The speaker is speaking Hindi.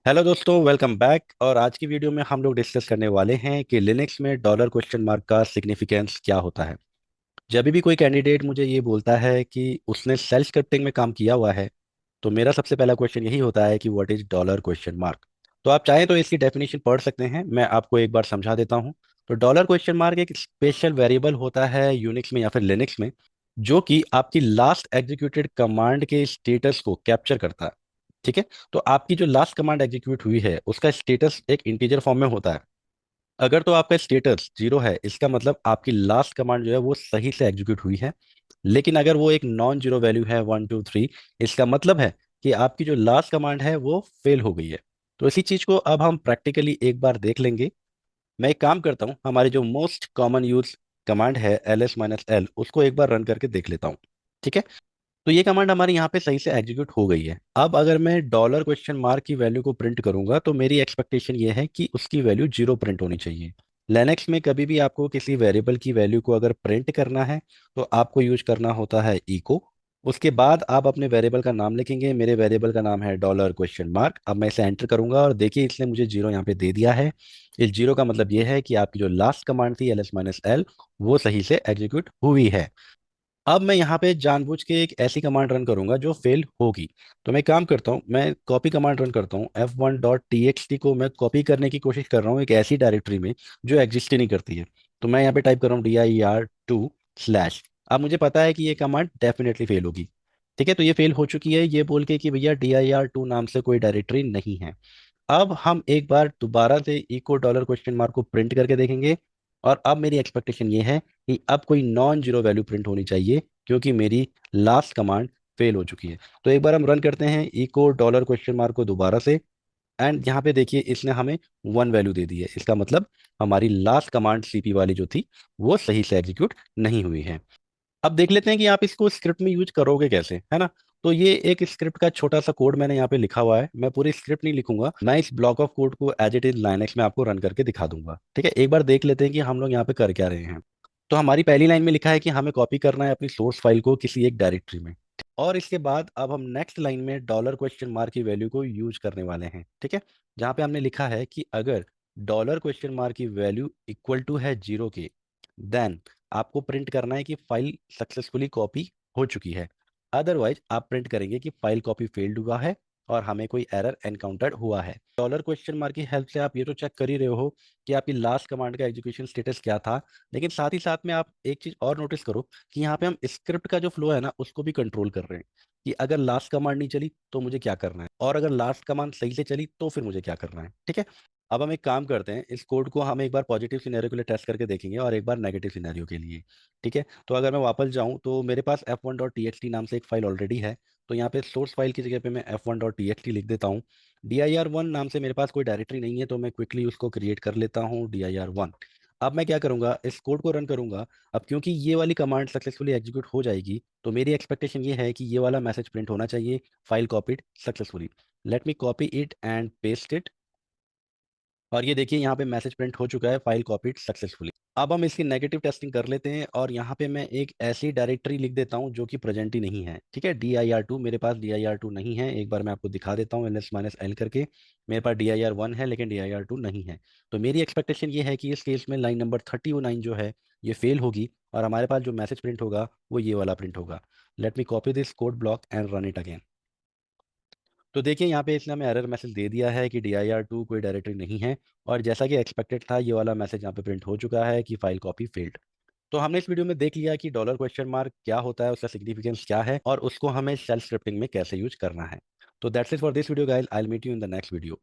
हेलो दोस्तों, वेलकम बैक। और आज की वीडियो में हम लोग डिस्कस करने वाले हैं कि लिनक्स में डॉलर क्वेश्चन मार्क का सिग्निफिकेंस क्या होता है। जब भी कोई कैंडिडेट मुझे ये बोलता है कि उसने सेल स्क्रिप्टिंग में काम किया हुआ है, तो मेरा सबसे पहला क्वेश्चन यही होता है कि what is dollar question mark. तो आप चाहें तो इसकी डेफिनेशन पढ़ सकते हैं, मैं आपको एक बार समझा देता हूँ। तो डॉलर क्वेश्चन मार्क एक स्पेशल वेरिएबल होता है यूनिक्स में या फिर लिनक्स में, जो कि आपकी लास्ट एग्जीक्यूटेड कमांड के स्टेटस को कैप्चर करता है। ठीक है। तो आपकी जो लास्ट कमांड एग्जीक्यूट हुई है उसका स्टेटस एक इंटीजर फॉर्म में होता है। अगर तो आपका स्टेटस जीरो है, इसका मतलब आपकी लास्ट कमांड जो है वो सही से एग्जीक्यूट हुई है। लेकिन अगर वो एक नॉन जीरो वैल्यू है 1 2 3, इसका मतलब है कि आपकी जो लास्ट कमांड है वो फेल हो गई है। तो इसी चीज को अब हम प्रैक्टिकली एक बार देख लेंगे। मैं एक काम करता हूँ, हमारी जो मोस्ट कॉमन यूज कमांड है ls-l, उसको एक बार रन करके देख लेता हूँ। ठीक है। तो ये कमांड हमारी यहाँ पे सही से एग्जीक्यूट हो गई है। अब अगर मैं डॉलर क्वेश्चन मार्क की वैल्यू को प्रिंट करूंगा तो मेरी एक्सपेक्टेशन ये है कि उसकी वैल्यू जीरो प्रिंट होनी चाहिए। लिनक्स में कभी भी आपको किसी वेरिएबल की वैल्यू को अगर प्रिंट करना है तो आपको यूज करना होता है इको। उसके बाद आप अपने वेरिएबल का नाम लिखेंगे। मेरे वेरिएबल का नाम है डॉलर क्वेश्चन मार्क। अब मैं इसे एंटर करूंगा और देखिए इसने मुझे जीरो यहाँ पे दे दिया है। इस जीरो का मतलब ये है कि आपकी जो लास्ट कमांड थी ls-l, वो सही से एग्जीक्यूट हुई है। अब मैं यहाँ पे जानबूझ के एक ऐसी कमांड रन करूंगा जो फेल होगी। तो मैं काम करता हूँ, मैं कॉपी कमांड रन करता हूँ। f1.txt को मैं कॉपी करने की कोशिश कर रहा हूँ एक ऐसी डायरेक्टरी में जो एग्जिस्ट ही नहीं करती है। तो मैं यहाँ पे टाइप कर रहा हूँ dir2/। अब मुझे पता है कि ये कमांड डेफिनेटली फेल होगी। ठीक है। तो ये फेल हो चुकी है ये बोल के कि भैया dir2 नाम से कोई डायरेक्टरी नहीं है। अब हम एक बार दोबारा से इको डॉलर क्वेश्चन मार्क को प्रिंट करके देखेंगे। और अब मेरी एक्सपेक्टेशन ये है कि अब कोई नॉन जीरो वैल्यू प्रिंट होनी चाहिए, क्योंकि मेरी लास्ट कमांड फेल हो चुकी है। तो एक बार हम रन करते हैं इको डॉलर क्वेश्चन मार्क को दोबारा से। एंड यहाँ पे देखिए इसने हमें वन वैल्यू दे दी है। इसका मतलब हमारी लास्ट कमांड सीपी वाली जो थी वो सही से एग्जीक्यूट नहीं हुई है। अब देख लेते हैं कि आप इसको स्क्रिप्ट में यूज करोगे कैसे, है ना। तो ये एक स्क्रिप्ट का छोटा सा कोड मैंने यहाँ पे लिखा हुआ है। मैं पूरी स्क्रिप्ट नहीं लिखूंगा, मैं इस ब्लॉक ऑफ कोड को एज इट इज लाइनक्स में आपको रन करके दिखा दूंगा। ठीक है। एक बार देख लेते हैं कि हम लोग यहाँ पे कर क्या रहे हैं। तो हमारी पहली लाइन में लिखा है कि हमें कॉपी करना है अपनी सोर्स फाइल को किसी एक डायरेक्टरी में। और इसके बाद अब हम नेक्स्ट लाइन में डॉलर क्वेश्चन मार्क की वैल्यू को यूज करने वाले हैं। ठीक है। जहाँ पे हमने लिखा है कि अगर डॉलर क्वेश्चन मार्क की वैल्यू इक्वल टू है जीरो के, देन आपको प्रिंट करना है कि फाइल सक्सेसफुली कॉपी हो चुकी है। अदरवाइज आप प्रिंट करेंगे कि फाइल कॉपी फेल्ड हुआ है और हमें कोई एरर एनकाउंटर्ड हुआ है। डॉलर क्वेश्चन मार्क की हेल्प से आप ये तो चेक कर ही रहे हो कि आपकी लास्ट कमांड का एग्जीक्यूशन स्टेटस क्या था। लेकिन साथ ही साथ में आप एक चीज और नोटिस करो कि यहाँ पे हम स्क्रिप्ट का जो फ्लो है ना उसको भी कंट्रोल कर रहे हैं कि अगर लास्ट कमांड नहीं चली तो मुझे क्या करना है, और अगर लास्ट कमांड सही से चली तो फिर मुझे क्या करना है। ठीक है। अब हम एक काम करते हैं, इस कोड को हम एक बार पॉजिटिव सिनेरियो के लिए टेस्ट करके देखेंगे और एक बार नेगेटिव सिनेरियो के लिए। ठीक है। तो अगर मैं वापस जाऊं तो मेरे पास f1.txt नाम से एक फाइल ऑलरेडी है। तो यहाँ पे सोर्स फाइल की जगह पे मैं f1.txt लिख देता हूँ। dir1 नाम से मेरे पास कोई डायरेक्टरी नहीं है, तो मैं क्विकली उसको क्रिएट कर लेता हूँ dir1। अब मैं क्या करूंगा, इस कोड को रन करूंगा। अब क्योंकि ये वाली कमांड सक्सेसफुली एग्जीक्यूट हो जाएगी तो मेरी एक्सपेक्टेशन ये है कि ये वाला मैसेज प्रिंट होना चाहिए, file copied successfully. Let me copy it and paste it. और ये देखिए यहाँ पे मैसेज प्रिंट हो चुका है, फाइल कॉपीड सक्सेसफुली। अब हम इसकी नेगेटिव टेस्टिंग कर लेते हैं और यहाँ पे मैं एक ऐसी डायरेक्टरी लिख देता हूँ जो कि प्रेजेंट ही नहीं है। ठीक है। dir2, मेरे पास dir2 नहीं है। एक बार मैं आपको दिखा देता हूँ ls-l करके। मेरे पास dir1 है लेकिन dir2 नहीं है। तो मेरी एक्सपेक्टेशन ये है कि इस केस में लाइन नंबर 39 जो है ये फेल होगी और हमारे पास जो मैसेज प्रिंट होगा वो ये वाला प्रिंट होगा। Let me copy this code block and run it again. तो देखिए यहाँ पे इसने हमें एरर मैसेज दे दिया है कि dir2 कोई डायरेक्टरी नहीं है। और जैसा कि एक्सपेक्टेड था ये वाला मैसेज यहाँ पे प्रिंट हो चुका है कि फाइल कॉपी फेल्ड। तो हमने इस वीडियो में देख लिया कि डॉलर क्वेश्चन मार्क क्या होता है, उसका सिग्निफिकेंस क्या है और उसको हमें शेल स्क्रिप्टिंग में कैसे यूज करना है। तो that's it for this video guys, I will meet you in the next video.